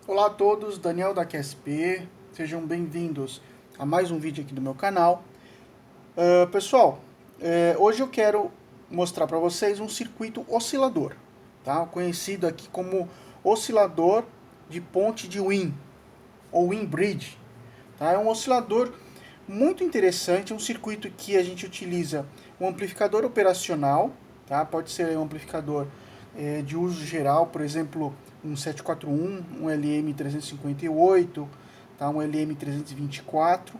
Olá a todos, Daniel da QSP, sejam bem-vindos a mais um vídeo aqui do meu canal. Pessoal, hoje eu quero mostrar para vocês um circuito oscilador, tá? Conhecido aqui como oscilador de ponte de Wien, ou Wien Bridge. Tá? É um oscilador muito interessante, um circuito que a gente utiliza um amplificador operacional, tá? Pode ser um amplificador de uso geral, por exemplo, um 741, um LM358, tá? Um LM324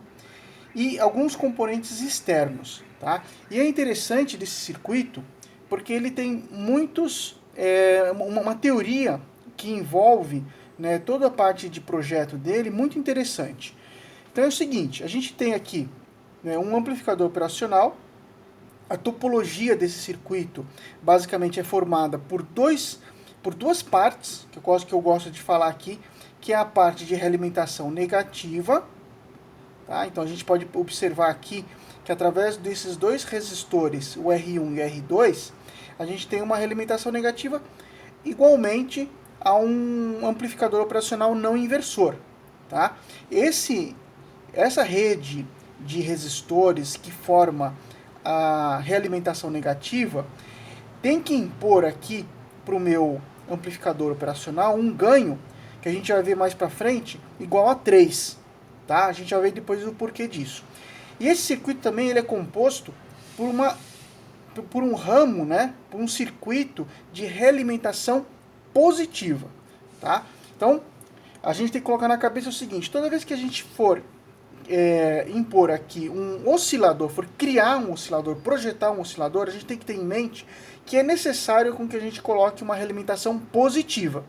e alguns componentes externos. Tá? E é interessante desse circuito porque ele tem uma teoria que envolve, né, toda a parte de projeto dele muito interessante. Então é o seguinte, a gente tem aqui, né, um amplificador operacional. A topologia desse circuito basicamente é formada por duas partes, que eu gosto de falar aqui, que é a parte de realimentação negativa. Tá? Então a gente pode observar aqui que através desses dois resistores, o R1 e o R2, a gente tem uma realimentação negativa igualmente a um amplificador operacional não inversor. Tá? Essa rede de resistores que forma a realimentação negativa tem que impor aqui para o meu amplificador operacional um ganho, que a gente vai ver mais para frente, igual a 3. Tá? A gente vai ver depois o porquê disso. E esse circuito também ele é composto por um ramo, né? Por um circuito de realimentação positiva. Tá? Então, a gente tem que colocar na cabeça o seguinte, toda vez que a gente for impor aqui um oscilador, for criar um oscilador, projetar um oscilador, a gente tem que ter em mente que é necessário com que a gente coloque uma realimentação positiva.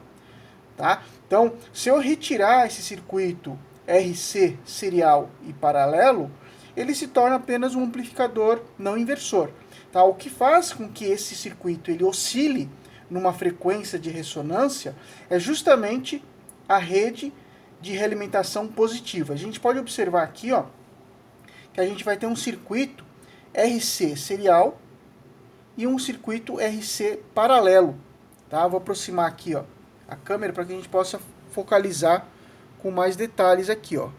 Tá? Então, se eu retirar esse circuito RC serial e paralelo, ele se torna apenas um amplificador não inversor. Tá? O que faz com que esse circuito ele oscile numa frequência de ressonância é justamente a rede de realimentação positiva. A gente pode observar aqui, ó, que a gente vai ter um circuito RC serial e um circuito RC paralelo. Tá? Vou aproximar aqui, ó, a câmera para que a gente possa focalizar com mais detalhes aqui, ó.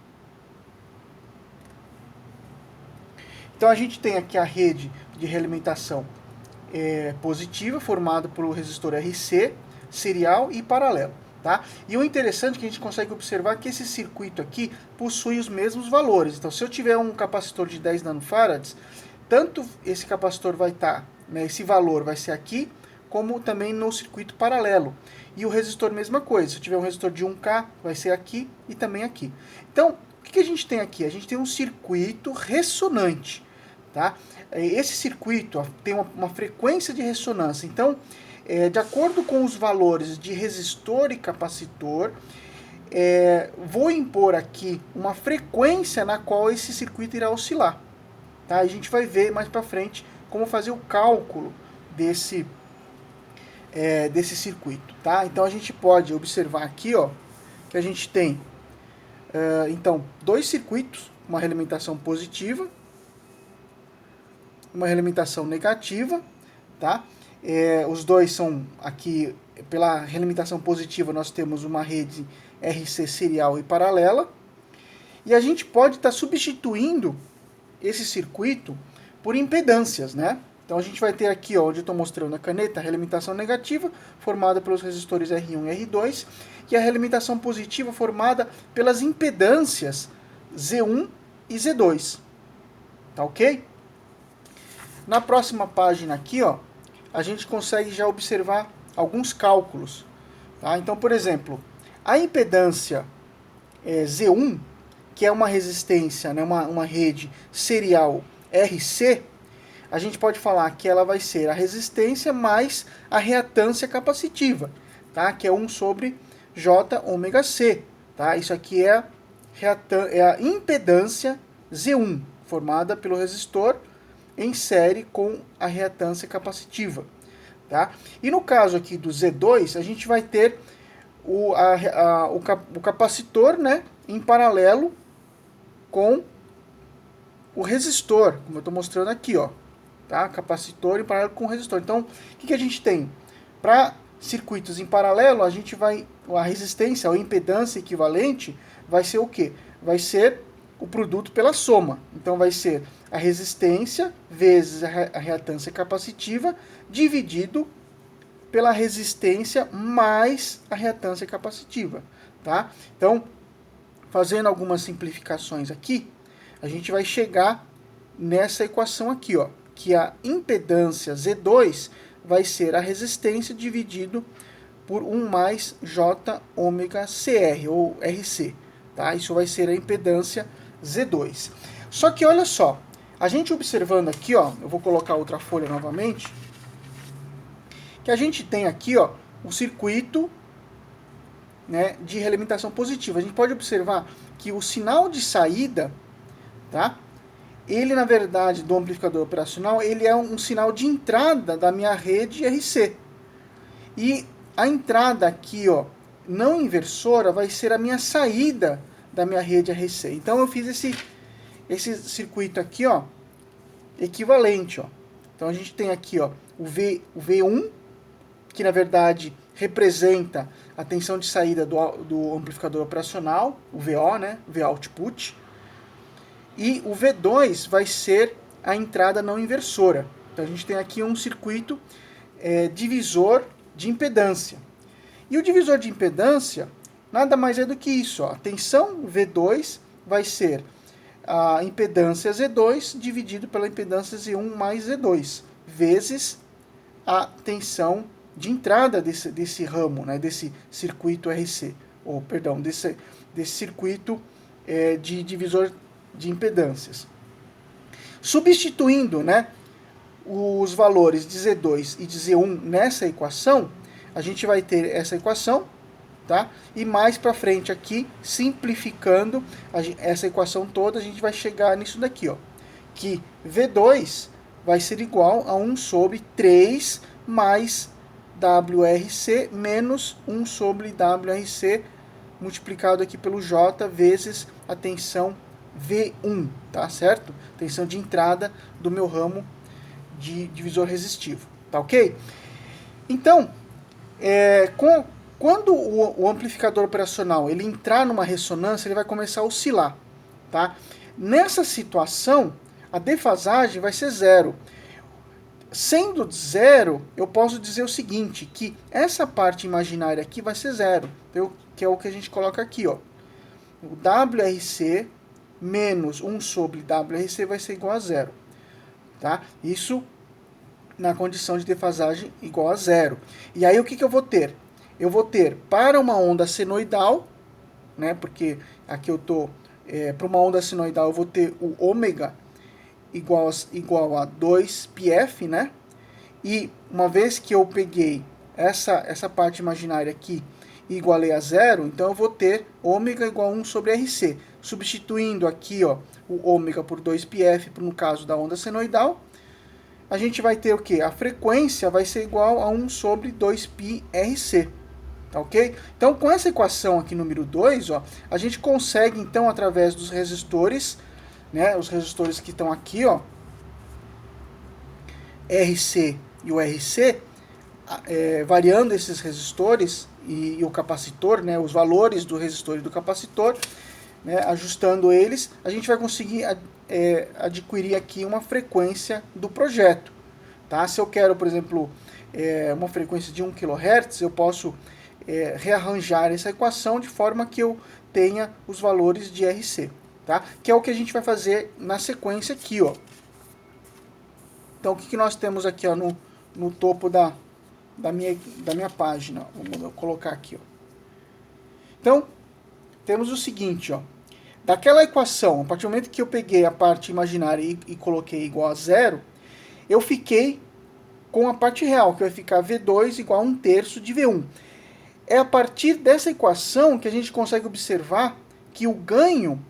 Então a gente tem aqui a rede de realimentação positiva formada pelo resistor RC serial e paralelo. Tá? E o interessante é que a gente consegue observar que esse circuito aqui possui os mesmos valores. Então, se eu tiver um capacitor de 10 nanofarads, tanto esse capacitor vai estar, né, esse valor vai ser aqui, como também no circuito paralelo. E o resistor, mesma coisa. Se eu tiver um resistor de 1K, vai ser aqui e também aqui. Então, o que a gente tem aqui? A gente tem um circuito ressonante. Tá? Esse circuito tem uma frequência de ressonância. Então, de acordo com os valores de resistor e capacitor, vou impor aqui uma frequência na qual esse circuito irá oscilar. Tá? A gente vai ver mais para frente como fazer o cálculo desse circuito. Tá? Então a gente pode observar aqui, ó, que a gente tem então dois circuitos, uma realimentação positiva, uma realimentação negativa, tá? Os dois são aqui, pela realimentação positiva, nós temos uma rede RC serial e paralela. E a gente pode estar substituindo esse circuito por impedâncias, né? Então a gente vai ter aqui, ó, onde eu estou mostrando a caneta, a realimentação negativa, formada pelos resistores R1 e R2, e a realimentação positiva formada pelas impedâncias Z1 e Z2. Tá ok? Na próxima página aqui, ó, a gente consegue já observar alguns cálculos. Tá? Então, por exemplo, a impedância Z1, que é uma resistência, né, uma rede serial RC, a gente pode falar que ela vai ser a resistência mais a reatância capacitiva, tá? Que é 1 sobre J ômega C. Tá? Isso aqui é a impedância Z1, formada pelo resistor em série com a reatância capacitiva. Tá? E no caso aqui do Z2, a gente vai ter o capacitor, né, em paralelo com o resistor, como eu estou mostrando aqui, ó, tá? Capacitor em paralelo com o resistor. Então, o que a gente tem? Para circuitos em paralelo, a resistência ou impedância equivalente vai ser o quê? Vai ser o produto pela soma. Então vai ser a resistência vezes a reatância capacitiva dividido pela resistência mais a reatância capacitiva, tá? Então, fazendo algumas simplificações aqui, a gente vai chegar nessa equação aqui, ó, que a impedância Z2 vai ser a resistência dividido por 1 mais J ômega CR, ou RC, tá? Isso vai ser a impedância Z2. Só que olha só, a gente observando aqui, ó, eu vou colocar outra folha novamente, que a gente tem aqui, ó, o circuito, né, de realimentação positiva. A gente pode observar que o sinal de saída, tá? Ele, na verdade, do amplificador operacional, ele é um sinal de entrada da minha rede RC. E a entrada aqui, ó, não inversora, vai ser a minha saída da minha rede RC. Então eu fiz esse circuito aqui, ó, equivalente, ó. Então a gente tem aqui, ó, o V1, que na verdade representa a tensão de saída do amplificador operacional, o VO, né, V output, e o V2 vai ser a entrada não inversora. Então a gente tem aqui um circuito divisor de impedância. E o divisor de impedância nada mais é do que isso, ó. A tensão V2 vai ser a impedância Z2 dividido pela impedância Z1 mais Z2, vezes a tensão de entrada desse ramo, né, desse circuito RC, ou perdão, desse circuito de divisor de impedâncias. Substituindo, né, os valores de Z2 e de Z1 nessa equação, a gente vai ter essa equação, tá? E mais para frente aqui, simplificando essa equação toda, a gente vai chegar nisso daqui, ó, que V2 vai ser igual a 1 sobre 3 mais WRC menos 1 sobre WRC multiplicado aqui pelo J vezes a tensão V1, tá certo? Tensão de entrada do meu ramo de divisor resistivo, tá ok? Então, quando o amplificador operacional ele entrar numa ressonância, ele vai começar a oscilar, tá? Nessa situação, a defasagem vai ser zero. Sendo zero, eu posso dizer o seguinte, que essa parte imaginária aqui vai ser zero, que é o que a gente coloca aqui, ó. O WRC menos 1 sobre WRC vai ser igual a zero, tá? Isso na condição de defasagem igual a zero. E aí o que eu vou ter? Eu vou ter para uma onda senoidal, né? Porque aqui eu tô para uma onda senoidal eu vou ter o ômega igual a 2πf, né? E uma vez que eu peguei essa parte imaginária aqui e igualei a zero, então eu vou ter ômega igual a 1 sobre RC. Substituindo aqui, ó, o ômega por 2πf, no caso da onda senoidal, a gente vai ter o quê? A frequência vai ser igual a 1 sobre 2πRC. Tá ok? Então, com essa equação aqui, número 2, ó, a gente consegue, então, através dos resistores, né, os resistores que estão aqui, ó, RC e o RC, variando esses resistores e o capacitor, né, os valores do resistor e do capacitor, né, ajustando eles, a gente vai conseguir adquirir aqui uma frequência do projeto. Tá? Se eu quero, por exemplo, uma frequência de 1 kHz, eu posso rearranjar essa equação de forma que eu tenha os valores de RC. Tá? Que é o que a gente vai fazer na sequência aqui, ó. Então, o que nós temos aqui, ó, no topo da minha página? Vou colocar aqui, ó. Então, temos o seguinte, ó. Daquela equação, a partir do momento que eu peguei a parte imaginária e coloquei igual a zero, eu fiquei com a parte real, que vai ficar V2 igual a 1/3 de V1. É a partir dessa equação que a gente consegue observar que o ganho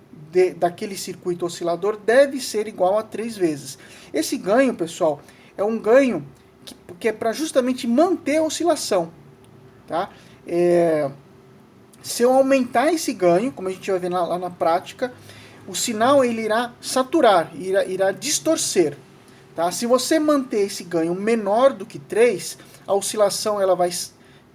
daquele circuito oscilador deve ser igual a 3 vezes. Esse ganho, pessoal, é um ganho que é para justamente manter a oscilação. Tá? Se eu aumentar esse ganho, como a gente vai ver lá na prática, o sinal ele irá saturar, irá distorcer. Tá? Se você manter esse ganho menor do que 3, a oscilação ela vai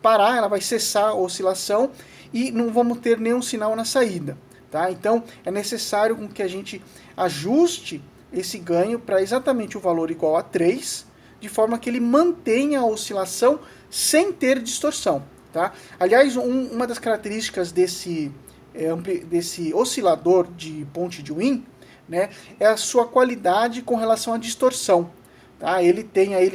parar, ela vai cessar a oscilação e não vamos ter nenhum sinal na saída. Tá? Então, é necessário que a gente ajuste esse ganho para exatamente o valor igual a 3, de forma que ele mantenha a oscilação sem ter distorção. Tá? Aliás, uma das características desse oscilador de ponte de Wien, né, é a sua qualidade com relação à distorção. Tá? Ele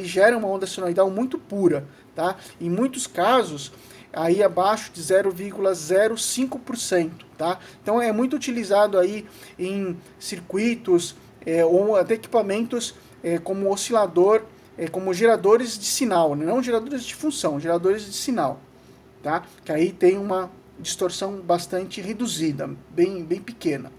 gera uma onda senoidal muito pura. Tá? Em muitos casos, aí abaixo de 0,05%, tá? Então é muito utilizado aí em circuitos ou até equipamentos como oscilador, como geradores de sinal, né? Não geradores de função, geradores de sinal, tá? Que aí tem uma distorção bastante reduzida, bem pequena.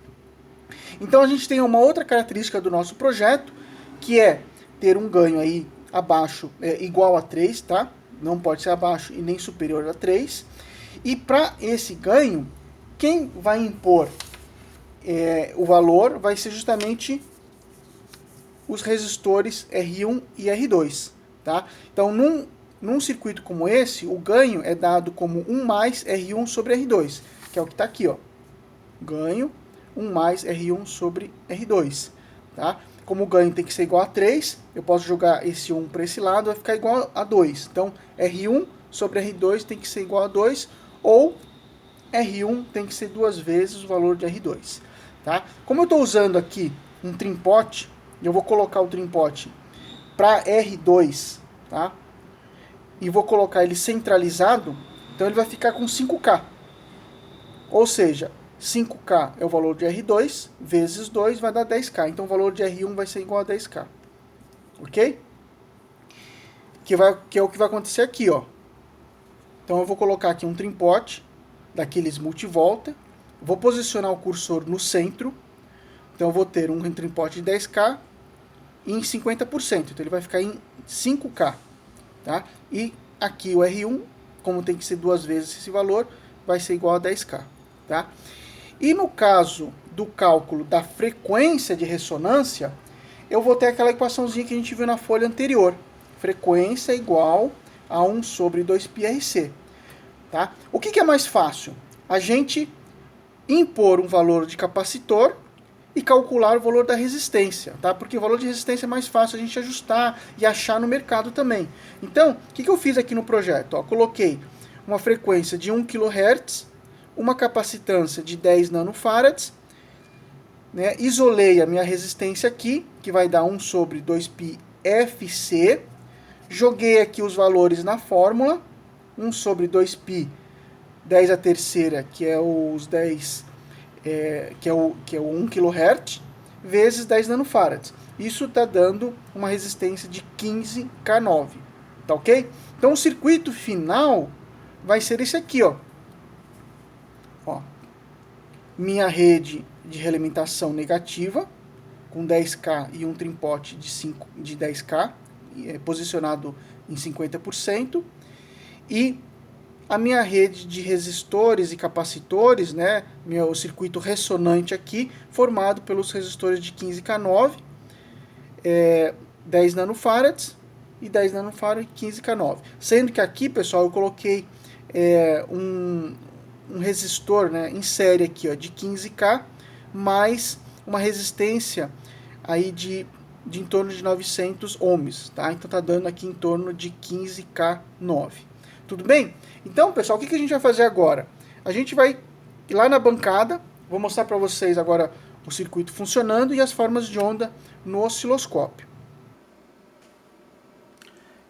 Então a gente tem uma outra característica do nosso projeto, que é ter um ganho aí abaixo, igual a 3, tá? Não pode ser abaixo e nem superior a 3. E para esse ganho, quem vai impor o valor vai ser justamente os resistores R1 e R2. Tá? Então, num circuito como esse, o ganho é dado como 1 mais R1 sobre R2, que é o que está aqui. Ó. Ganho 1 mais R1 sobre R2. Tá? Como o ganho tem que ser igual a 3, eu posso jogar esse 1 para esse lado, vai ficar igual a 2. Então, R1 sobre R2 tem que ser igual a 2, ou R1 tem que ser 2 vezes o valor de R2. Tá? Como eu estou usando aqui um trimpote, eu vou colocar o trimpote para R2, tá? E vou colocar ele centralizado, então ele vai ficar com 5K. Ou seja, 5K é o valor de R2, vezes 2 vai dar 10K. Então o valor de R1 vai ser igual a 10K. Ok? Que é o que vai acontecer aqui, ó. Então eu vou colocar aqui um trimpote, daqueles multivolta. Vou posicionar o cursor no centro. Então eu vou ter um trimpote de 10K em 50%. Então ele vai ficar em 5K. Tá? E aqui o R1, como tem que ser 2 vezes esse valor, vai ser igual a 10K. Tá? E no caso do cálculo da frequência de ressonância, eu vou ter aquela equaçãozinha que a gente viu na folha anterior. Frequência igual a 1 sobre 2πRC. Tá? O que é mais fácil? A gente impor um valor de capacitor e calcular o valor da resistência, tá? Porque o valor de resistência é mais fácil a gente ajustar e achar no mercado também. Então, o que eu fiz aqui no projeto? Ó, coloquei uma frequência de 1 kHz, uma capacitância de 10 nanofarads, né? Isolei a minha resistência aqui, que vai dar 1 sobre 2πfc, joguei aqui os valores na fórmula, 1 sobre 2π, 10 a terceira, que é os 10, que é o 1 kHz, vezes 10 nanofarads. Isso está dando uma resistência de 15K9, tá ok? Então o circuito final vai ser esse aqui, ó. Minha rede de realimentação negativa, com 10K e um trimpote de 10K, posicionado em 50%, e a minha rede de resistores e capacitores, né, meu circuito ressonante aqui, formado pelos resistores de 15K9, 10 nanofarads, e 10 nanofarads e 15K9. Sendo que aqui, pessoal, eu coloquei um resistor, né, em série aqui, ó, de 15K, mais uma resistência aí de em torno de 900 ohms, tá? Então tá dando aqui em torno de 15K9. Tudo bem? Então, pessoal, o que a gente vai fazer agora? A gente vai ir lá na bancada, vou mostrar para vocês agora o circuito funcionando e as formas de onda no osciloscópio.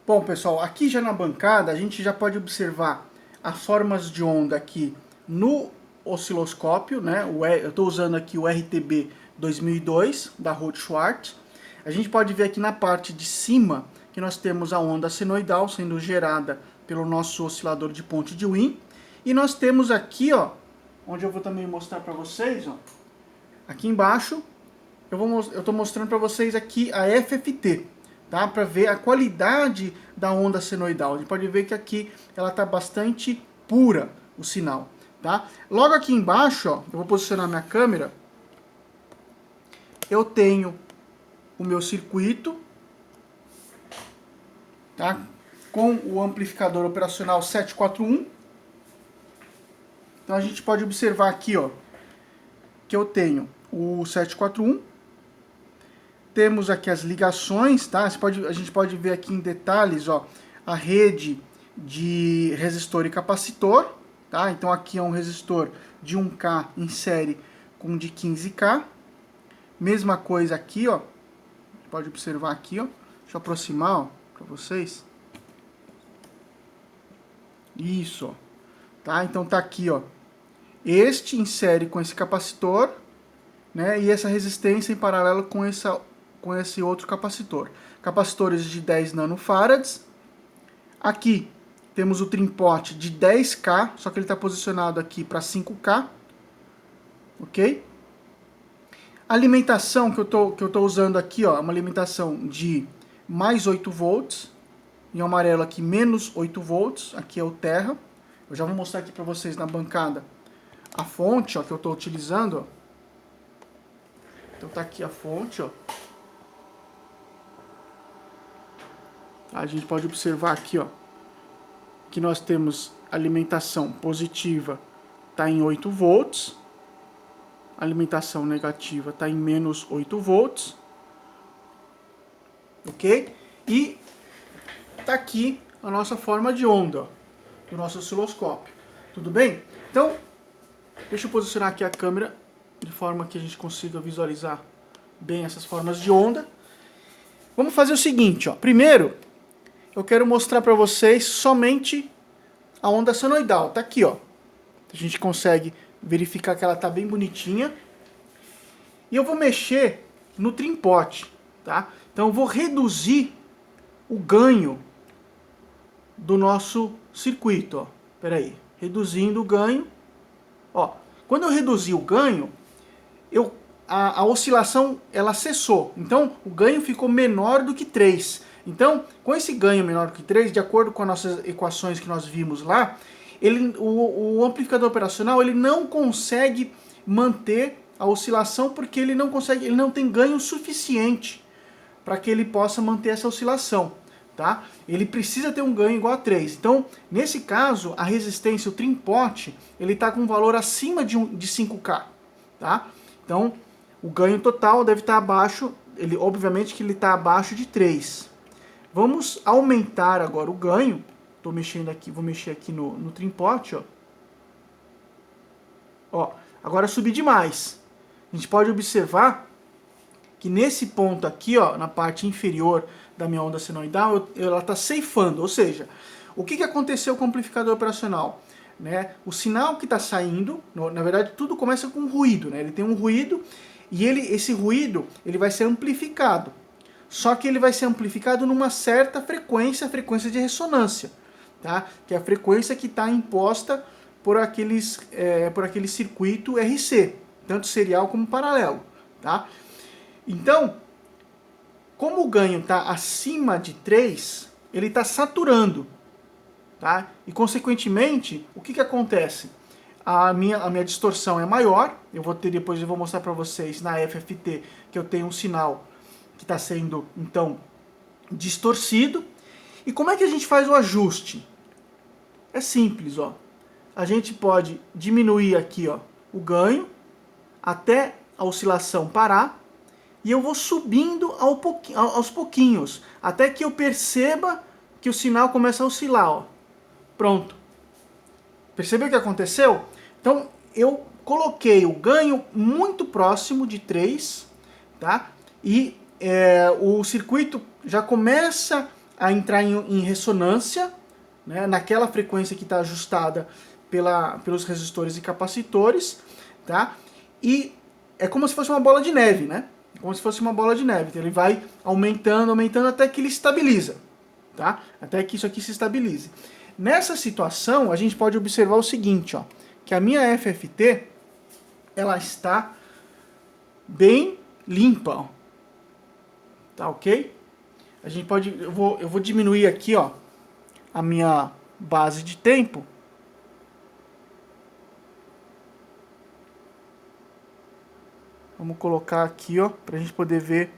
Bom, pessoal, aqui já na bancada a gente já pode observar as formas de onda aqui no osciloscópio, né? Eu estou usando aqui o RTB 2002 da Rode Schwartz. A gente pode ver aqui na parte de cima que nós temos a onda senoidal sendo gerada pelo nosso oscilador de ponte de Wien. E nós temos aqui, ó, onde eu vou também mostrar para vocês, ó, aqui embaixo, eu estou mostrando para vocês aqui a FFT, tá? Para ver a qualidade da onda senoidal. A gente pode ver que aqui ela está bastante pura, o sinal, tá? Logo aqui embaixo, ó, eu vou posicionar minha câmera, eu tenho o meu circuito, tá? com o amplificador operacional 741. Então a gente pode observar aqui, ó, que eu tenho o 741. Temos aqui as ligações, tá? A gente pode ver aqui em detalhes, ó, a rede de resistor e capacitor, tá? Então aqui é um resistor de 1K em série com de 15K. Mesma coisa aqui, ó. Pode observar aqui, ó. Deixa eu aproximar, ó, para vocês. Isso, ó. Tá? Então tá aqui, ó. Este em série com esse capacitor, né? E essa resistência em paralelo com esse outro capacitor. Capacitores de 10 nanofarads. Aqui temos o trimpote de 10K, só que ele está posicionado aqui para 5K. Ok? A alimentação que eu tô usando aqui, ó, é uma alimentação de mais 8 volts. Em amarelo aqui, menos 8 volts. Aqui é o Terra. Eu já vou mostrar aqui para vocês na bancada a fonte, ó, que eu estou utilizando. Ó. Então tá aqui a fonte, ó. A gente pode observar aqui, ó, que nós temos alimentação positiva, está em 8 volts. Alimentação negativa está em menos 8 volts. Ok? E tá aqui a nossa forma de onda, ó, do nosso osciloscópio. Tudo bem? Então, deixa eu posicionar aqui a câmera de forma que a gente consiga visualizar bem essas formas de onda. Vamos fazer o seguinte, ó. Primeiro, eu quero mostrar para vocês somente a onda senoidal. Tá aqui, ó. A gente consegue verificar que ela tá bem bonitinha. E eu vou mexer no trimpote, tá? Então eu vou reduzir o ganho do nosso circuito, ó. Pera aí. Reduzindo o ganho. Ó, quando eu reduzir o ganho, a oscilação ela cessou. Então o ganho ficou menor do que 3. Então, com esse ganho menor do que 3, de acordo com as nossas equações que nós vimos lá, o amplificador operacional ele não consegue manter a oscilação porque ele não tem ganho suficiente para que ele possa manter essa oscilação. Tá? Ele precisa ter um ganho igual a 3. Então, nesse caso, a resistência, o trimpote, ele está com um valor acima de 5K. Tá? Então, o ganho total deve estar abaixo, obviamente que ele está abaixo de 3. Vamos aumentar agora o ganho. Estou mexendo aqui, vou mexer aqui no trimpote. Ó, agora subir demais. A gente pode observar que nesse ponto aqui, ó, na parte inferior da minha onda senoidal, ela está ceifando. Ou seja, o que aconteceu com o amplificador operacional? Né? O sinal que está saindo, na verdade tudo começa com ruído. Né? Ele tem um ruído e esse ruído ele vai ser amplificado. Só que ele vai ser amplificado numa certa frequência, a frequência de ressonância, tá? Que é a frequência que está imposta por aquele circuito RC, tanto serial como paralelo. Tá? Então, como o ganho está acima de 3, ele está saturando. Tá? E, consequentemente, o que acontece? A minha distorção é maior. Depois eu vou mostrar para vocês na FFT que eu tenho um sinal que está sendo, então, distorcido. E como é que a gente faz o ajuste? É simples, ó. A gente pode diminuir aqui, ó, o ganho até a oscilação parar e eu vou subindo aos pouquinhos até que eu perceba que o sinal começa a oscilar, ó. Pronto. Percebeu o que aconteceu? Então eu coloquei o ganho muito próximo de 3, tá? E o circuito já começa a entrar em ressonância, né, naquela frequência que está ajustada pelos resistores e capacitores, tá? E é como se fosse uma bola de neve, né? Como se fosse uma bola de neve. Então ele vai aumentando, aumentando até que ele estabiliza, tá? Até que isso aqui se estabilize. Nessa situação, a gente pode observar o seguinte, ó, que a minha FFT ela está bem limpa, ó. Tá ok? A gente pode, eu vou diminuir aqui, ó, a minha base de tempo. Vamos colocar aqui, ó, pra gente poder ver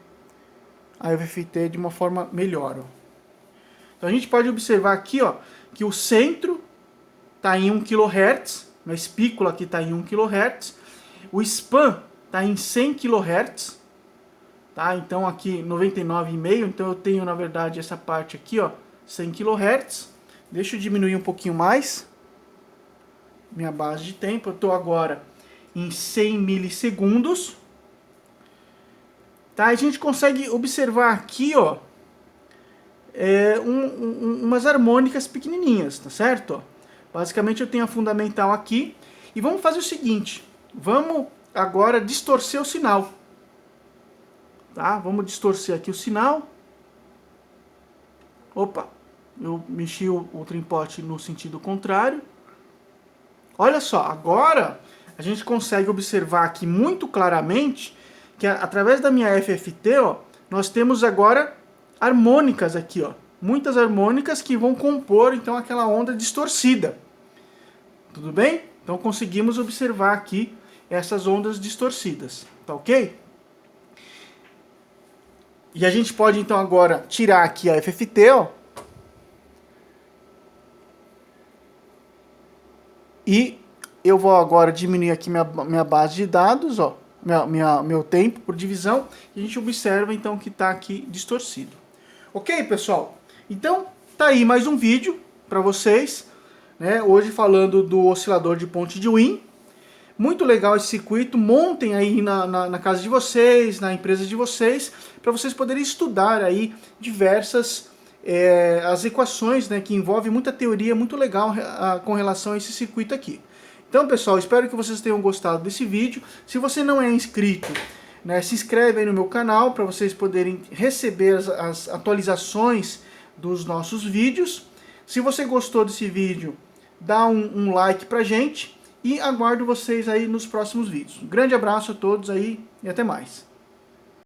a FFT de uma forma melhor, ó. Então a gente pode observar aqui, ó, que o centro está em 1 kHz, a espícula aqui está em 1 kHz, o span está em 100 kHz, tá? Então aqui 99,5, então eu tenho na verdade essa parte aqui, ó, 100 kHz. Deixa eu diminuir um pouquinho mais minha base de tempo. Eu estou agora em 100 milissegundos. Tá? A gente consegue observar aqui, ó, umas harmônicas pequenininhas, tá certo? Ó, basicamente eu tenho a fundamental aqui. E vamos fazer o seguinte, vamos agora distorcer o sinal. Tá? Vamos distorcer aqui o sinal. Opa, eu mexi o trimpote no sentido contrário. Olha só, agora a gente consegue observar aqui muito claramente que através da minha FFT, ó, nós temos agora harmônicas aqui, ó, muitas harmônicas que vão compor então aquela onda distorcida. Tudo bem? Então conseguimos observar aqui essas ondas distorcidas, tá ok? E a gente pode então agora tirar aqui a FFT, ó, e eu vou agora diminuir aqui minha base de dados, ó, meu tempo por divisão, e a gente observa então que está aqui distorcido. Ok, pessoal? Então, tá aí mais um vídeo para vocês, né? Hoje falando do oscilador de ponte de Wien. Muito legal esse circuito, montem aí na casa de vocês, na empresa de vocês, para vocês poderem estudar aí diversas as equações, né, que envolvem muita teoria muito legal com relação a esse circuito aqui. Então, pessoal, espero que vocês tenham gostado desse vídeo. Se você não é inscrito, né, se inscreve aí no meu canal para vocês poderem receber as atualizações dos nossos vídeos. Se você gostou desse vídeo, dá um like pra gente e aguardo vocês aí nos próximos vídeos. Um grande abraço a todos aí e até mais.